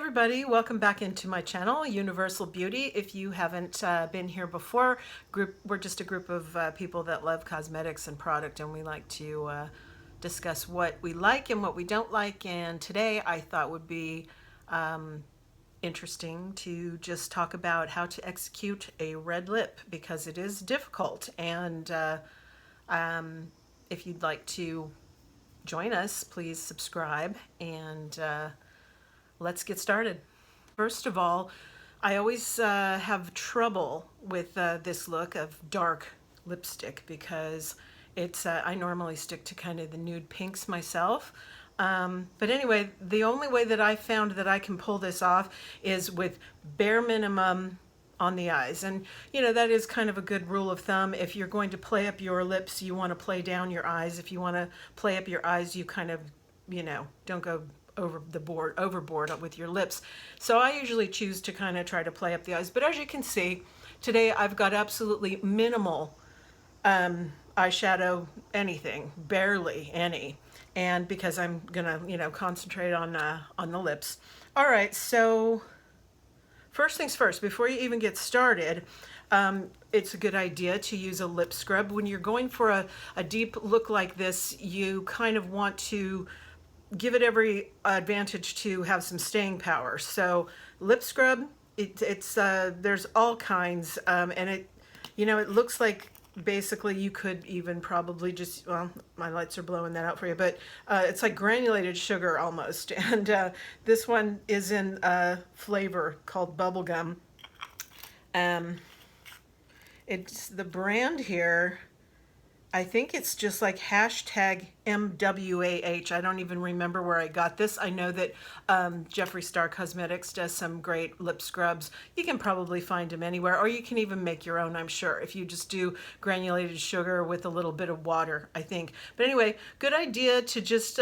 everybody, welcome back into my channel, Universal Beauty. If you haven't been here before, we're just a group of people that love cosmetics and product, and we like to discuss what we like and what we don't like. And today I thought would be interesting to just talk about how to execute a red lip, because it is difficult. And if you'd like to join us, please subscribe, and let's get started. First of all, I always have trouble with this look of dark lipstick, because it's I normally stick to kind of the nude pinks myself. But anyway, the only way that I found that I can pull this off is with bare minimum on the eyes. And you know, that is kind of a good rule of thumb. If you're going to play up your lips, you want to play down your eyes. If you want to play up your eyes, you kind of, you know, don't go overboard with your lips. So I usually choose to kind of try to play up the eyes. But as you can see, today I've got absolutely minimal eyeshadow, anything, barely any. And because I'm gonna, you know, concentrate on the lips. All right, so first things first, before you even get started, it's a good idea to use a lip scrub. When you're going for a deep look like this, you kind of want to give it every advantage to have some staying power. So lip scrub, it's there's all kinds, and it, you know, it looks like basically you could even probably just, well, my lights are blowing that out for you, but it's like granulated sugar almost. And this one is in a flavor called bubblegum. It's the brand here, I think it's just like hashtag MWAH. I don't even remember where I got this. I know that Jeffree Star Cosmetics does some great lip scrubs. You can probably find them anywhere, or you can even make your own, I'm sure, if you just do granulated sugar with a little bit of water, I think. But anyway, good idea to just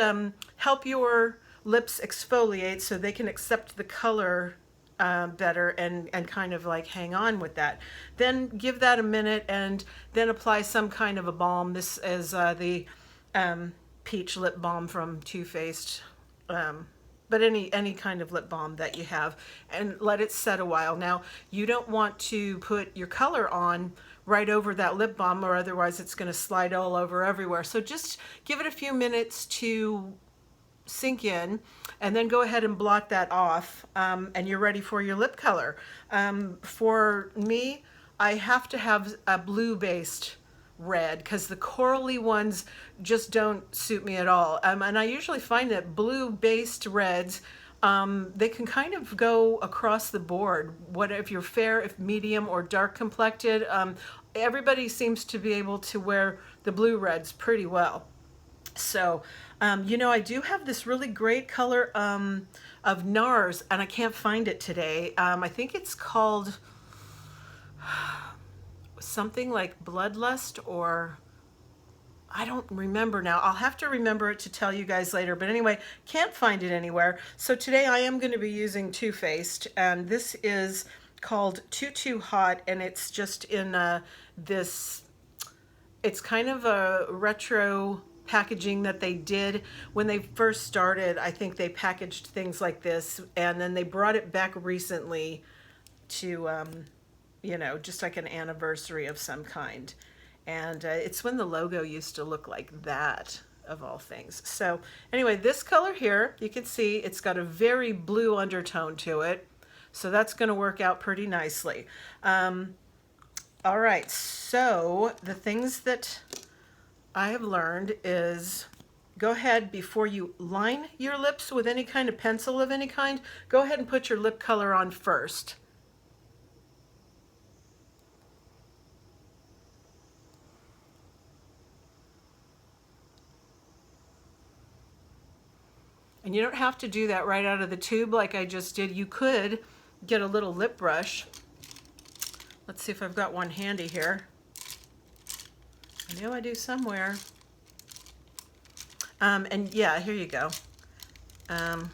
help your lips exfoliate so they can accept the color better and kind of like hang on with that. Then give that a minute and then apply some kind of a balm. This is the peach lip balm from Too Faced, but any kind of lip balm that you have, and let it set a while. Now, you don't want to put your color on right over that lip balm, or otherwise it's going to slide all over everywhere. So just give it a few minutes to sink in, and then go ahead and blot that off, and you're ready for your lip color. For me, I have to have a blue-based red, because the corally ones just don't suit me at all. And I usually find that blue-based reds, they can kind of go across the board. What if you're fair, if medium, or dark complected, everybody seems to be able to wear the blue reds pretty well. So, you know, I do have this really great color of NARS, and I can't find it today. I think it's called something like Bloodlust, or I don't remember now. I'll have to remember it to tell you guys later. But anyway, can't find it anywhere. So today I am going to be using Too Faced, and this is called Too Hot, and it's just in this, it's kind of a retro packaging that they did when they first started. I think they packaged things like this, and then they brought it back recently to you know, just like an anniversary of some kind. And it's when the logo used to look like that, of all things. So anyway, this color here, you can see it's got a very blue undertone to it, so that's going to work out pretty nicely. All right, so the things that I have learned is, go ahead, before you line your lips with any kind of pencil of any kind, go ahead and put your lip color on first. And you don't have to do that right out of the tube like I just did. You could get a little lip brush. Let's see if I've got one handy here. I know I do somewhere. And yeah, here you go. Come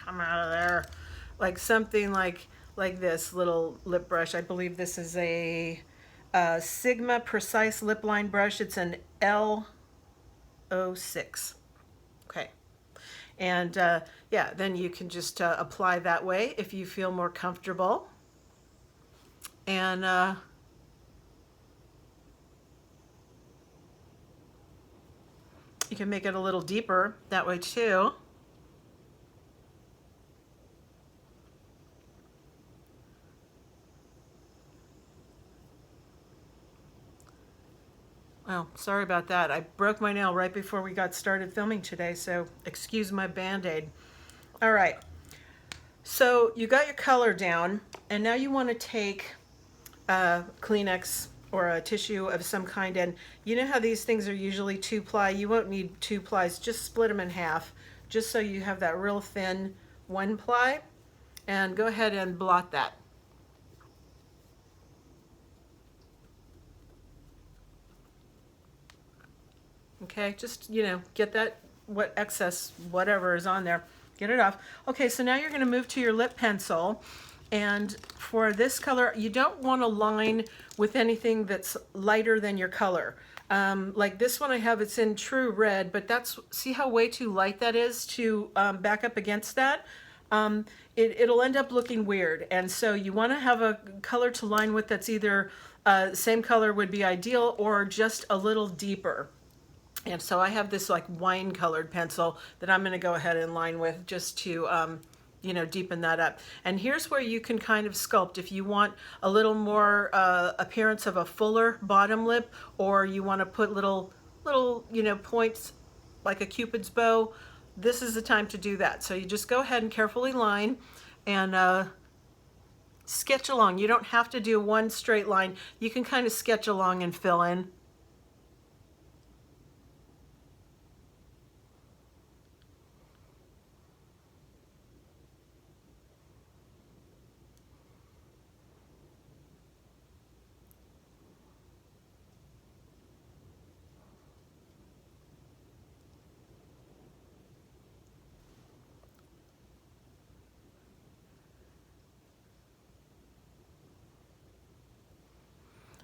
out of there. Like something like this little lip brush. I believe this is a Sigma Precise Lip Line brush. It's an L06. Okay. And yeah, then you can just apply that way if you feel more comfortable. And you can make it a little deeper that way too. Oh, sorry about that. I broke my nail right before we got started filming today, so excuse my Band-Aid. All right, so you got your color down, and now you want to take a Kleenex or a tissue of some kind, and you know how these things are usually 2-ply? You won't need 2-plies, just split them in half, just so you have that real thin 1-ply, and go ahead and blot that. Okay, just, you know, get that, what excess, whatever is on there, get it off. Okay, so now you're going to move to your lip pencil, and for this color, you don't want to line with anything that's lighter than your color. Like this one I have, it's in true red, but that's, see how way too light that is to back up against that? It'll end up looking weird, and so you want to have a color to line with that's either same color would be ideal or just a little deeper. And so I have this like wine colored pencil that I'm going to go ahead and line with just to, you know, deepen that up. And here's where you can kind of sculpt if you want a little more appearance of a fuller bottom lip, or you want to put little, you know, points like a Cupid's bow. This is the time to do that. So you just go ahead and carefully line and sketch along. You don't have to do one straight line. You can kind of sketch along and fill in.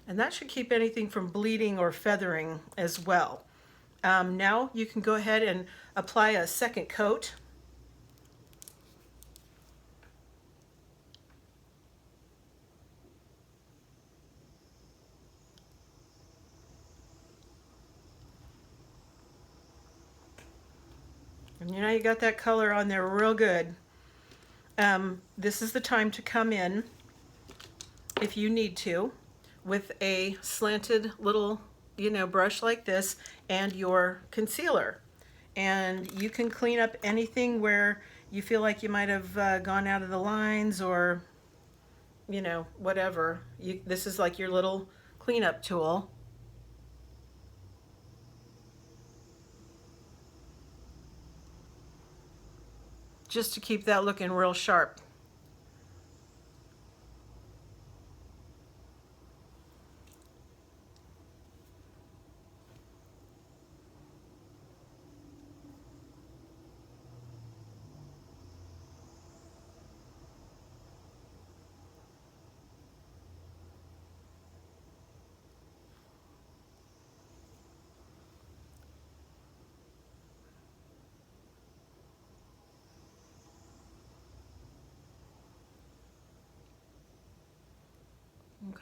And that should keep anything from bleeding or feathering as well. Now you can go ahead and apply a second coat. And you know you got that color on there real good. This is the time to come in, if you need to, with a slanted little, you know, brush like this and your concealer. And you can clean up anything where you feel like you might have gone out of the lines, or, you know, whatever. This is like your little cleanup tool. Just to keep that looking real sharp.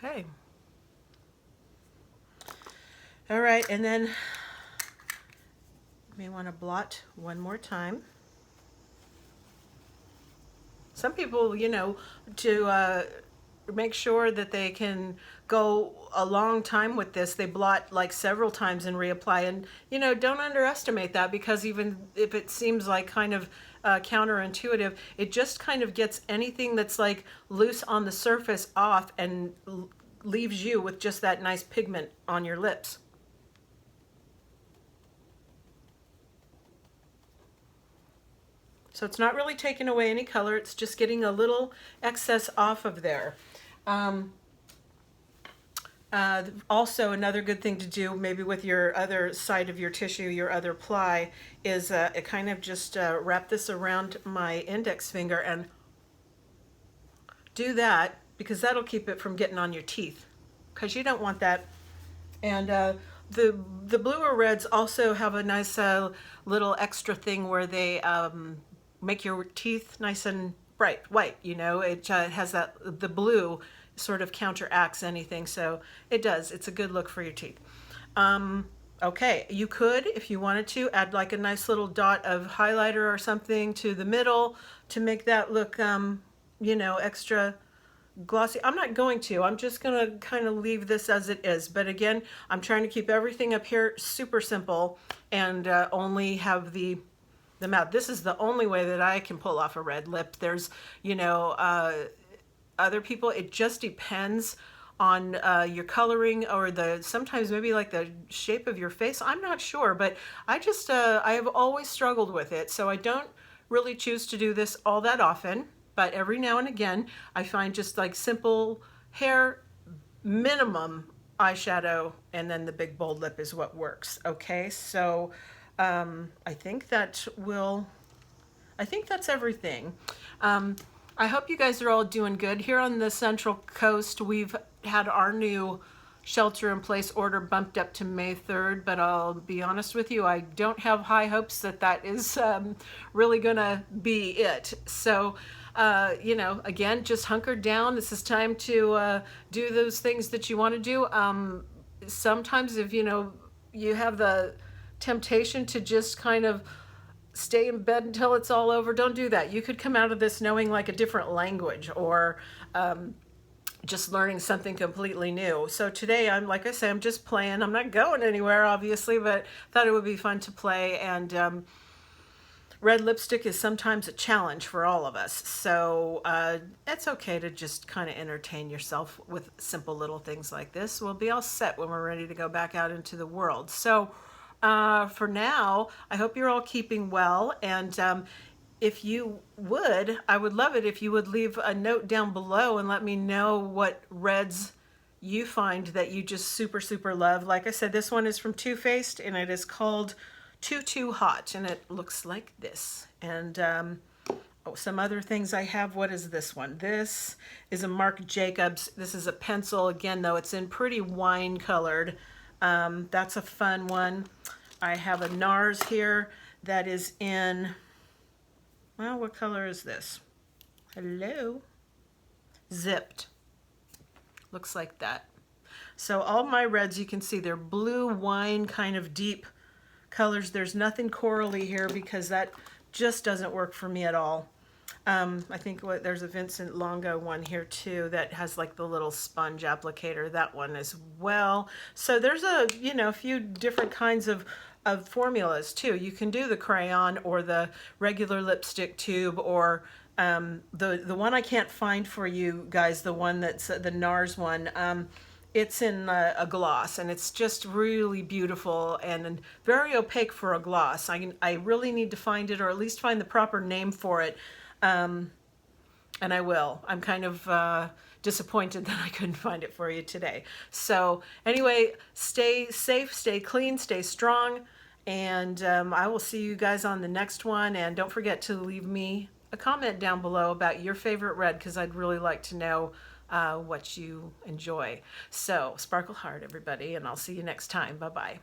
Okay. All right, and then you may want to blot one more time. Some people, you know, to make sure that they can go a long time with this, they blot like several times and reapply. And, you know, don't underestimate that, because even if it seems like kind of counterintuitive, it just kind of gets anything that's like loose on the surface off and leaves you with just that nice pigment on your lips. So it's not really taking away any color, it's just getting a little excess off of there. Also, another good thing to do, maybe with your other side of your tissue, your other ply, is kind of just wrap this around my index finger and do that, because that'll keep it from getting on your teeth, because you don't want that. And the bluer reds also have a nice little extra thing where they make your teeth nice and bright white. You know, it has that, the blue sort of counteracts anything, so it does. It's a good look for your teeth. Okay, you could, if you wanted to, add like a nice little dot of highlighter or something to the middle to make that look, you know, extra glossy. I'm not going to. I'm just going to kind of leave this as it is. But again, I'm trying to keep everything up here super simple and only have the mouth. This is the only way that I can pull off a red lip. There's, you know, other people, it just depends on your coloring or sometimes maybe like the shape of your face. I'm not sure, but I just, I have always struggled with it. So I don't really choose to do this all that often, but every now and again, I find just like simple hair, minimum eyeshadow, and then the big bold lip is what works. Okay, so I think that will, I think that's everything. I hope you guys are all doing good. Here on the Central Coast, we've had our new shelter in place order bumped up to May 3rd, but I'll be honest with you, I don't have high hopes that that is really gonna be it. So, you know, again, just hunker down. This is time to do those things that you want to do. Sometimes if, you know, you have the temptation to just kind of stay in bed until it's all over, don't do that. You could come out of this knowing like a different language or just learning something completely new. So today, I'm, like I say, I'm just playing. I'm not going anywhere, obviously, but thought it would be fun to play. And red lipstick is sometimes a challenge for all of us. So it's okay to just kind of entertain yourself with simple little things like this. We'll be all set when we're ready to go back out into the world. So for now, I hope you're all keeping well. And if you would, I would love it if you would leave a note down below and let me know what reds you find that you just super, super love. Like I said, this one is from Too Faced and it is called Too Hot, and it looks like this. And oh, some other things I have. What is this one? This is a Marc Jacobs. This is a pencil again, though it's in pretty wine colored. That's a fun one. I have a NARS here that is in, well, what color is this? Hello? Zipped. Looks like that. So all my reds, you can see they're blue wine kind of deep colors. There's nothing corally here because that just doesn't work for me at all. I think there's a Vincent Longo one here too that has like the little sponge applicator, that one as well. So there's a, you know, a few different kinds of formulas too. You can do the crayon or the regular lipstick tube, or the one I can't find for you guys, the one that's the NARS one. It's in a gloss, and it's just really beautiful and very opaque for a gloss. I really need to find it, or at least find the proper name for it. And I will. I'm kind of disappointed that I couldn't find it for you today. So anyway, stay safe, stay clean, stay strong, and I will see you guys on the next one. And don't forget to leave me a comment down below about your favorite red, because I'd really like to know what you enjoy. So sparkle hard, everybody, and I'll see you next time. Bye-bye.